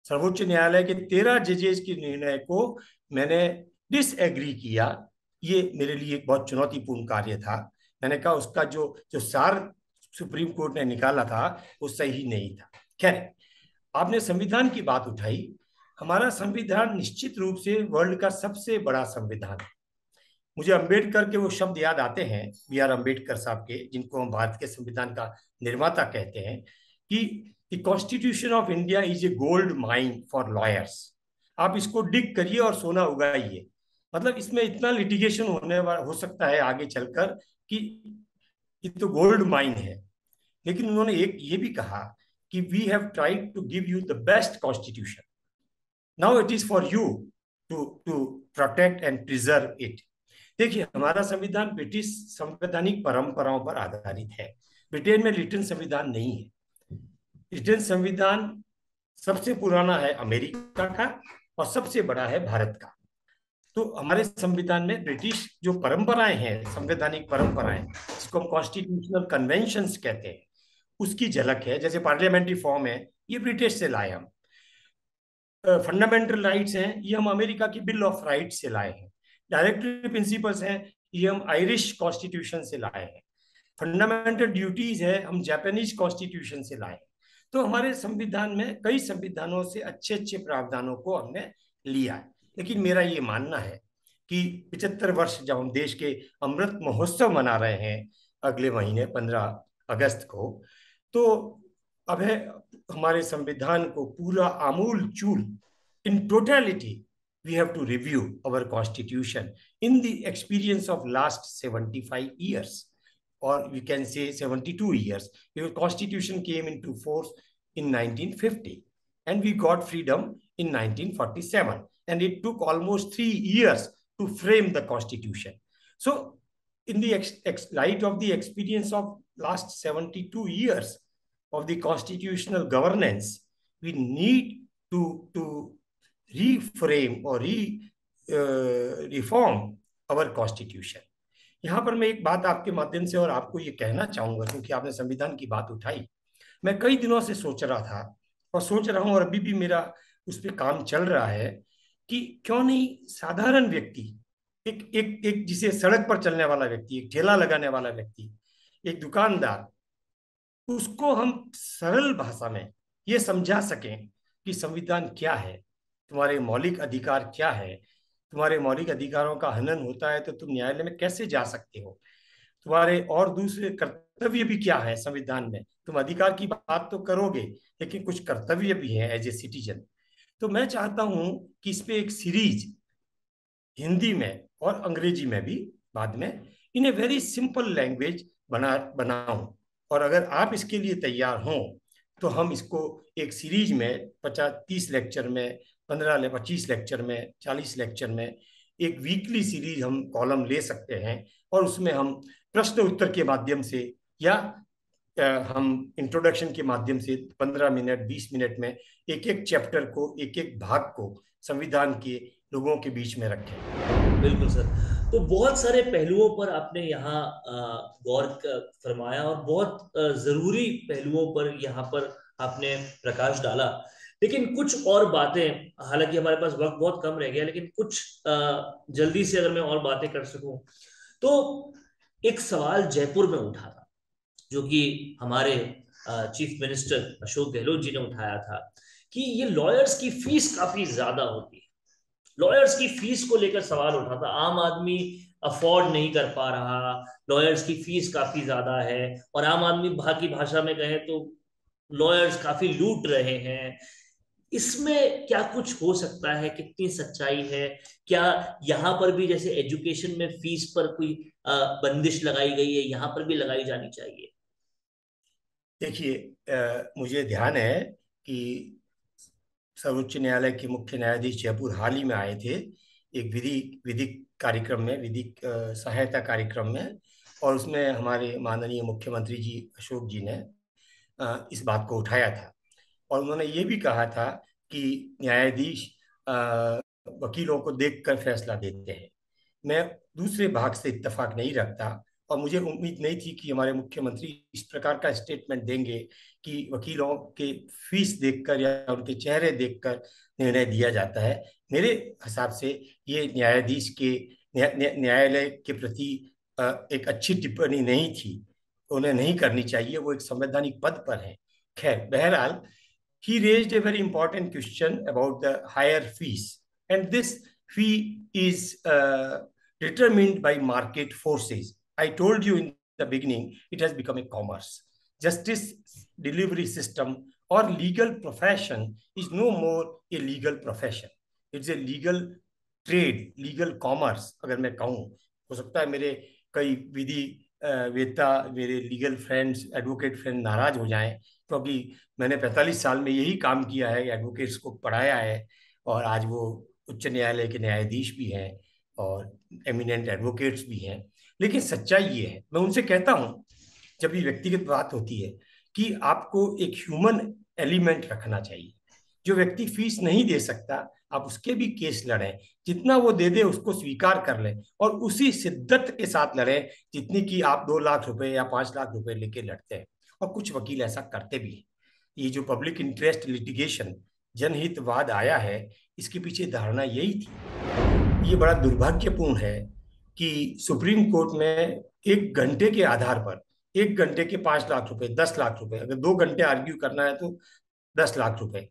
सर्वोच्च न्यायालय के 13 जजेस के निर्णय को मैंने डिसएग्री किया। ये मेरे लिए एक बहुत चुनौतीपूर्ण कार्य था। मैंने कहा उसका जो जो सार सुप्रीम कोर्ट ने निकाला था वो सही नहीं था। खैर, आपने संविधान की बात उठाई। हमारा संविधान निश्चित रूप से वर्ल्ड का सबसे बड़ा संविधान है। मुझे अंबेडकर के वो शब्द याद आते हैं, बी आर अम्बेडकर साहब के, जिनको हम भारत के संविधान का निर्माता कहते हैं, कि the constitution of India is a gold mine for lawyers. आप इसको डिग करिए और सोना उगाइए। मतलब इसमें इतना लिटिगेशन होने वाला हो सकता है आगे चलकर कि ये तो गोल्ड माइन है। लेकिन उन्होंने एक ये भी कहा कि we have tried to give you the best constitution, now it is for you to to protect and preserve it. देखिए, हमारा संविधान ब्रिटिश संवैधानिक परंपराओं पर आधारित है। ब्रिटेन में रिटन संविधान नहीं है। रिटन संविधान सबसे पुराना है अमेरिका का और सबसे बड़ा है भारत का। तो हमारे संविधान में ब्रिटिश जो परंपराएं हैं, संवैधानिक परंपराएं, जिसको हम कॉन्स्टिट्यूशनल कन्वेंशंस कहते हैं, उसकी झलक है। जैसे पार्लियामेंट्री फॉर्म है, ये ब्रिटिश से लाए हम। फंडामेंटल राइट्स हैं, ये हम अमेरिका की बिल ऑफ राइट्स से लाए हैं। डायरेक्टरी प्रिंसिपल्स हैं, ये हम आयरिश कॉन्स्टिट्यूशन से लाए हैं। फंडामेंटल ड्यूटीज है, हम जापानीज कॉन्स्टिट्यूशन से लाए हैं। तो हमारे संविधान में कई संविधानों से अच्छे अच्छे प्रावधानों को हमने लिया है। लेकिन मेरा ये मानना है कि 75 वर्ष जब हम देश के अमृत महोत्सव मना रहे हैं अगले महीने 15 अगस्त को, तो अब है हमारे संविधान को पूरा आमूल चूल, in totality we have to review our constitution in the experience of last 75 years, or we can say 72 years. Your constitution came into force in 1950 and we got freedom in 1947, and it took almost 3 years to frame the constitution. So in the light of the experience of last 72 years of the constitutional governance, we need to reframe or reform our constitution. यहाँ पर मैं एक बात आपके माध्यम से और आपको ये कहना चाहूंगा, क्योंकि आपने संविधान की बात उठाई। मैं कई दिनों से सोच रहा था और सोच रहा हूं, और अभी भी मेरा उस पर काम चल रहा है कि क्यों नहीं साधारण व्यक्ति, एक एक एक जिसे सड़क पर चलने वाला व्यक्ति, एक ठेला लगाने वाला व्यक्ति, एक दुकानदार, उसको हम सरल भाषा में ये समझा सकें कि संविधान क्या है, तुम्हारे मौलिक अधिकार क्या है, तुम्हारे मौलिक अधिकारों का हनन होता है तो तुम न्यायालय में कैसे जा सकते हो, तुम्हारे और दूसरे कर्तव्य भी क्या है संविधान में। तुम अधिकार की बात तो करोगे, लेकिन कुछ कर्तव्य भी है एज ए सिटीजन। तो मैं चाहता हूं कि इस पे एक सीरीज हिंदी में और अंग्रेजी में भी बाद में इन ए वेरी सिंपल लैंग्वेज बनाऊं। और अगर आप इसके लिए तैयार हों तो हम इसको एक सीरीज में 50-30 लेक्चर में, 15-25 लेक्चर में, 40 लेक्चर में, एक वीकली सीरीज हम कॉलम ले सकते हैं। और उसमें हम प्रश्न उत्तर के माध्यम से या हम इंट्रोडक्शन के माध्यम से 15 मिनट 20 मिनट में एक एक चैप्टर को, एक एक भाग को संविधान के लोगों के बीच में रखें। बिल्कुल सर। तो बहुत सारे पहलुओं पर आपने यहाँ गौर फरमाया और बहुत जरूरी पहलुओं पर यहाँ पर आपने प्रकाश डाला। लेकिन कुछ और बातें, हालांकि हमारे पास वक्त बहुत कम रह गया, लेकिन कुछ जल्दी से अगर मैं और बातें कर सकूं तो एक सवाल जयपुर में उठा था, जो कि हमारे चीफ मिनिस्टर अशोक गहलोत जी ने उठाया था कि ये लॉयर्स की फीस काफी ज्यादा होती है। लॉयर्स की फीस को लेकर सवाल उठा था, आम आदमी अफोर्ड नहीं कर पा रहा, लॉयर्स की फीस काफी ज्यादा है, और आम आदमी की भाषा में कहें तो लॉयर्स काफी लूट रहे हैं। इसमें क्या कुछ हो सकता है, कितनी सच्चाई है? क्या यहाँ पर भी जैसे एजुकेशन में फीस पर कोई बंदिश लगाई गई है, यहाँ पर भी लगाई जानी चाहिए? देखिए, मुझे ध्यान है कि सर्वोच्च न्यायालय के मुख्य न्यायाधीश जयपुर हाल ही में आए थे एक विधिक कार्यक्रम में, विधिक सहायता कार्यक्रम में, और उसमें हमारे माननीय मुख्यमंत्री जी अशोक जी ने इस बात को उठाया था। और उन्होंने ये भी कहा था कि न्यायाधीश वकीलों को देखकर फैसला देते हैं। मैं दूसरे भाग से इत्तेफाक नहीं रखता, और मुझे उम्मीद नहीं थी कि हमारे मुख्यमंत्री इस प्रकार का स्टेटमेंट देंगे कि वकीलों के फीस देखकर या उनके चेहरे देखकर निर्णय दिया जाता है। मेरे हिसाब से ये न्यायाधीश के न्यायालय के प्रति एक अच्छी टिप्पणी नहीं थी, उन्हें नहीं करनी चाहिए, वो एक संवैधानिक पद पर है। खैर, बहरहाल, he raised a very important question about the higher fees, and this fee is determined by market forces. I told you in the beginning, it has become a commerce. Justice delivery system or legal profession is no more a legal profession. It's a legal trade, legal commerce अगर मैं कहूँ। हो सकता है मेरे कई विधि वेत्ता, मेरे लीगल फ्रेंड्स, एडवोकेट फ्रेंड नाराज हो जाएं, क्योंकि मैंने 45 साल में यही काम किया है, एडवोकेट्स को पढ़ाया है, और आज वो उच्च न्यायालय के न्यायाधीश भी हैं और एमिनेंट एडवोकेट्स भी हैं। लेकिन सच्चाई ये है, मैं उनसे कहता हूँ जब भी व्यक्तिगत बात होती है, कि आपको एक ह्यूमन एलिमेंट रखना चाहिए। जो व्यक्ति फीस नहीं दे सकता, आप उसके भी केस लड़ें, जितना वो दे दे उसको स्वीकार कर लें, और उसी शिद्दत के साथ लड़ें जितनी कि आप 2 लाख रुपए या 5 लाख रुपए लेके लड़ते हैं। और कुछ वकील ऐसा करते भी हैं। ये जो पब्लिक इंटरेस्ट लिटिगेशन, जनहितवाद आया है, इसके पीछे धारणा यही थी। ये बड़ा दुर्भाग्यपूर्ण है कि सुप्रीम कोर्ट में 1 घंटे के आधार पर, 1 घंटे के 5 लाख रुपए, 10 लाख रुपए, अगर 2 घंटे आर्ग्यू करना है तो 10 लाख रुपए,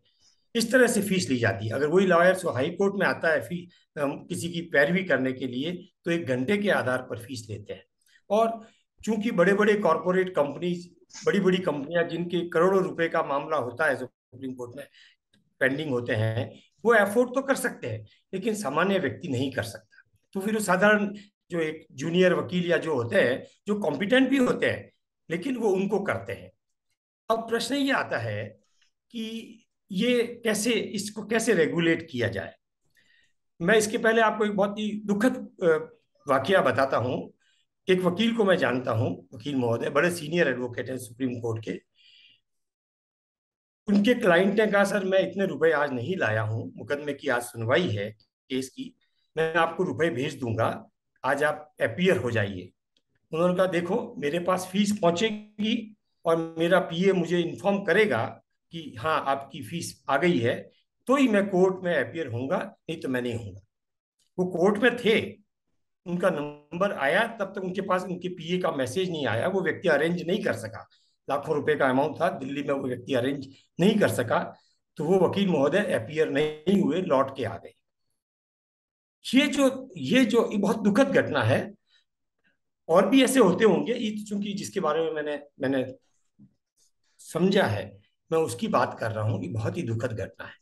इस तरह से फीस ली जाती है। अगर वही लॉयर्स हाई कोर्ट में आता है फी किसी की पैरवी करने के लिए, तो 1 घंटे के आधार पर फीस लेते हैं। और चूंकि बड़े बड़े कॉरपोरेट कंपनीज, बड़ी बड़ी कंपनियां जिनके करोड़ों रुपए का मामला होता है सुप्रीम कोर्ट में पेंडिंग होते हैं, वो अफोर्ड तो कर सकते हैं, लेकिन सामान्य व्यक्ति नहीं कर सकता। तो फिर वो साधारण जो एक जूनियर वकील या जो होते हैं, जो कॉम्पिटेंट भी होते हैं, लेकिन वो उनको करते हैं। अब प्रश्न ये आता है कि ये कैसे, इसको कैसे रेगुलेट किया जाए। मैं इसके पहले आपको एक बहुत ही दुखद वाकया बताता हूँ। एक वकील को मैं जानता हूँ, वकील महोदय बड़े सीनियर एडवोकेट हैं सुप्रीम कोर्ट के। उनके क्लाइंट ने कहा, सर मैं इतने रुपए आज नहीं लाया हूँ, मुकदमे की आज सुनवाई है केस की, मैं आपको रुपए भेज दूंगा, आज आप अपीयर हो जाइए। उन्होंने कहा, देखो मेरे पास फीस पहुंचेगी और मेरा पीए मुझे इन्फॉर्म करेगा कि हाँ आपकी फीस आ गई है, तो ही मैं कोर्ट में अपीयर होऊंगा, नहीं तो मैं नहीं होऊंगा। वो कोर्ट में थे, उनका नंबर आया, तब तक उनके पास उनके पीए का मैसेज नहीं आया, वो व्यक्ति अरेंज नहीं कर सका। लाखों रुपए का अमाउंट था, दिल्ली में वो व्यक्ति अरेंज नहीं कर सका, तो वो वकील महोदय अपीयर नहीं हुए, लौट के आ गए। ये बहुत दुखद घटना है। और भी ऐसे होते होंगे, चूंकि जिसके बारे में मैंने समझा है, मैं उसकी बात कर रहा हूँ। ये बहुत ही दुखद घटना है।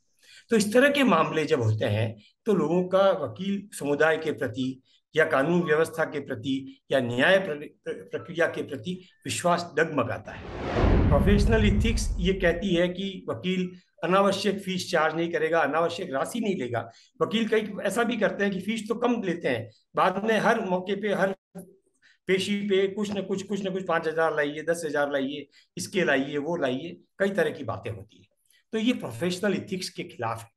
तो इस तरह के मामले जब होते हैं, तो लोगों का वकील समुदाय के प्रति, या कानून व्यवस्था के प्रति, या न्याय प्रक्रिया के प्रति विश्वास डगमगाता है। प्रोफेशनल इथिक्स ये कहती है कि वकील अनावश्यक फीस चार्ज नहीं करेगा, अनावश्यक राशि नहीं लेगा। वकील कई ऐसा भी करते हैं कि फीस तो कम लेते हैं, बाद में हर मौके पे, हर पेशी पे कुछ न कुछ 5,000 लाइए, 10,000 लाइए, इसके लाइए, वो लाइए, कई तरह की बातें होती है। तो ये प्रोफेशनल इथिक्स के खिलाफ है।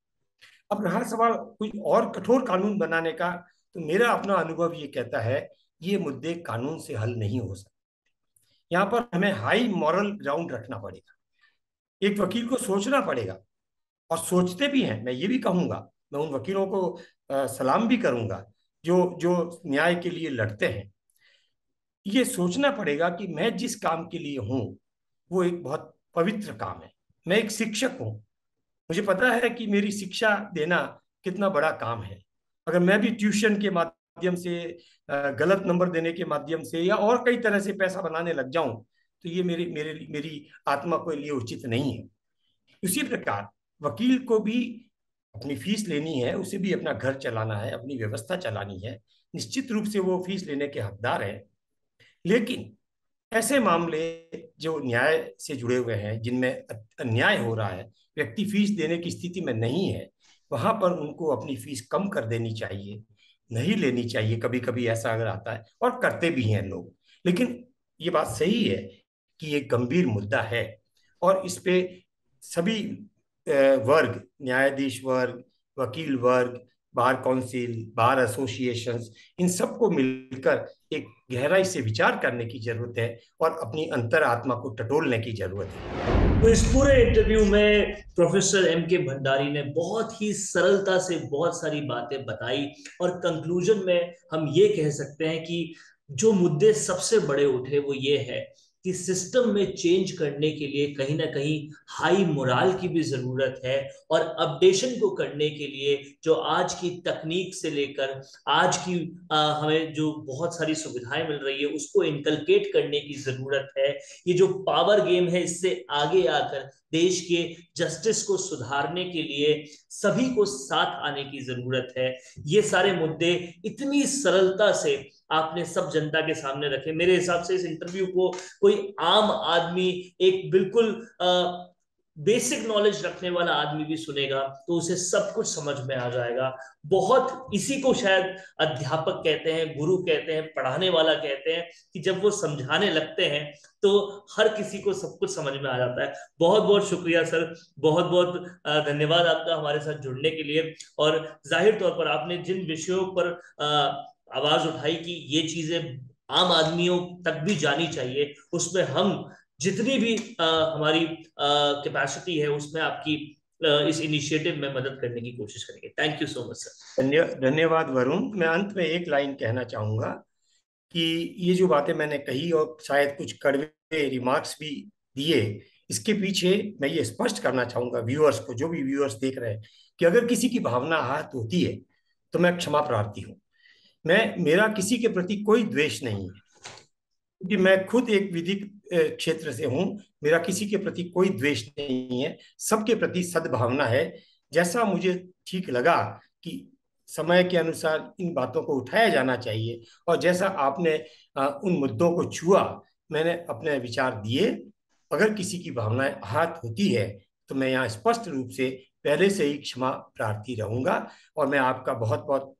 अब रहा सवाल कुछ और कठोर कानून बनाने का, तो मेरा अपना अनुभव ये कहता है, ये मुद्दे कानून से हल नहीं हो सकते। यहाँ पर हमें हाई मॉरल ग्राउंड रखना पड़ेगा। एक वकील को सोचना पड़ेगा, और सोचते भी हैं, मैं ये भी कहूंगा, मैं उन वकीलों को सलाम भी करूंगा जो जो न्याय के लिए लड़ते हैं। ये सोचना पड़ेगा कि मैं जिस काम के लिए हूं, वो एक बहुत पवित्र काम है। मैं एक शिक्षक हूं, मुझे पता है कि मेरी शिक्षा देना कितना बड़ा काम है। अगर मैं भी ट्यूशन के माध्यम से, गलत नंबर देने के माध्यम से, या और कई तरह से पैसा बनाने लग जाऊं, तो ये मेरी मेरी मेरी आत्मा के लिए उचित नहीं है। उसी प्रकार वकील को भी अपनी फीस लेनी है, उसे भी अपना घर चलाना है, अपनी व्यवस्था चलानी है। निश्चित रूप से वो फीस लेने के हकदार है। लेकिन ऐसे मामले जो न्याय से जुड़े हुए हैं, जिनमें अन्याय हो रहा है, व्यक्ति फीस देने की स्थिति में नहीं है, वहां पर उनको अपनी फीस कम कर देनी चाहिए, नहीं लेनी चाहिए। कभी कभी ऐसा अगर आता है, और करते भी हैं लोग। लेकिन ये बात सही है कि ये गंभीर मुद्दा है, और इस पे सभी वर्ग, न्यायाधीश वर्ग, वकील वर्ग, बार काउंसिल, बार एसोसिएशंस, इन सबको मिलकर एक गहराई से विचार करने की जरूरत है, और अपनी अंतरात्मा को टटोलने की जरूरत है। तो इस पूरे इंटरव्यू में प्रोफेसर एम के भंडारी ने बहुत ही सरलता से बहुत सारी बातें बताई, और कंक्लूजन में हम ये कह सकते हैं कि जो मुद्दे सबसे बड़े उठे वो ये है कि सिस्टम में चेंज करने के लिए कहीं ना कहीं हाई मोराल की भी जरूरत है, और अपडेशन को करने के लिए जो आज की तकनीक से लेकर आज की हमें जो बहुत सारी सुविधाएं मिल रही है उसको इनकलकेट करने की जरूरत है। ये जो पावर गेम है इससे आगे आकर देश के जस्टिस को सुधारने के लिए सभी को साथ आने की जरूरत है। ये सारे मुद्दे इतनी सरलता से आपने सब जनता के सामने रखे। मेरे हिसाब से इस इंटरव्यू को कोई आम आदमी, एक बिल्कुल बेसिक नॉलेज रखने वाला आदमी भी सुनेगा तो उसे सब कुछ समझ में आ जाएगा। बहुत इसी को शायद अध्यापक कहते हैं, गुरु कहते हैं, पढ़ाने वाला कहते हैं कि जब वो समझाने लगते हैं तो हर किसी को सब कुछ समझ में आ जाता है। बहुत बहुत शुक्रिया सर, बहुत बहुत धन्यवाद आपका हमारे साथ जुड़ने के लिए। और जाहिर तौर पर आपने जिन विषयों पर आवाज उठाई कि ये चीजें आम आदमियों तक भी जानी चाहिए, उसमें हम जितनी भी हमारी कैपेसिटी है उसमें आपकी इस इनिशिएटिव में मदद करने की कोशिश करेंगे। Thank you so much sir. धन्यवाद वरुण। मैं अंत में एक लाइन कहना चाहूंगा कि ये जो बातें मैंने कही और शायद कुछ कड़वे रिमार्क्स भी दिए, इसके पीछे मैं ये स्पष्ट करना चाहूंगा व्यूअर्स को, जो भी व्यूअर्स देख रहे हैं, कि अगर किसी की भावना आहत होती है तो मैं क्षमा प्रार्थी हूँ। मेरा किसी के प्रति कोई द्वेष नहीं है, क्योंकि मैं खुद एक विधिक क्षेत्र से हूं। मेरा किसी के प्रति कोई द्वेष नहीं है, सबके प्रति सद्भावना है। जैसा मुझे ठीक लगा कि समय के अनुसार इन बातों को उठाया जाना चाहिए, और जैसा आपने उन मुद्दों को छुआ, मैंने अपने विचार दिए। अगर किसी की भावनाएं आहत होती है तो मैं यहाँ स्पष्ट रूप से पहले से ही क्षमा प्रार्थी रहूंगा। और मैं आपका बहुत बहुत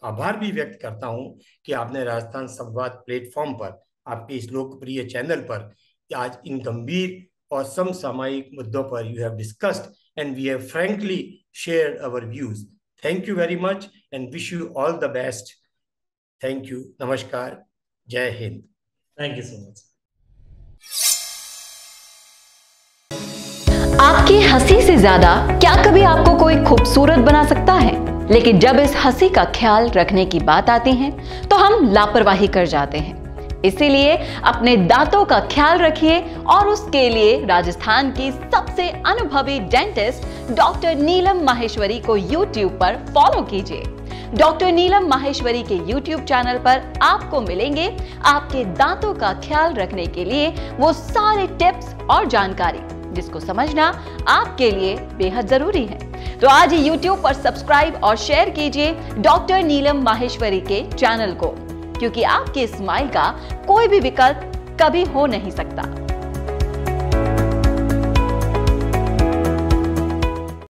आभार भी व्यक्त करता हूं कि आपने राजस्थान संवाद प्लेटफॉर्म पर, आपके इस लोकप्रिय चैनल पर आज इन गंभीर और समसामयिक मुद्दों पर you have discussed and we have frankly shared our views. Thank you very much and wish you all the best. Thank you, नमस्कार, जय Hind. Thank you so much. आपकी हंसी से ज्यादा क्या कभी आपको कोई खूबसूरत बना सकता है? लेकिन जब इस हंसी का ख्याल रखने की बात आती है तो हम लापरवाही कर जाते हैं। इसीलिए अपने दांतों का ख्याल रखिए और उसके लिए राजस्थान की सबसे अनुभवी डेंटिस्ट डॉक्टर नीलम माहेश्वरी को YouTube पर फॉलो कीजिए। डॉक्टर नीलम माहेश्वरी के YouTube चैनल पर आपको मिलेंगे आपके दांतों का ख्याल रखने के लिए वो सारे टिप्स और जानकारी जिसको समझना आपके लिए बेहद जरूरी है। तो आज ही YouTube पर सब्सक्राइब और शेयर कीजिए डॉक्टर नीलम माहेश्वरी के चैनल को, क्योंकि आपके स्माइल का कोई भी विकल्प कभी हो नहीं सकता।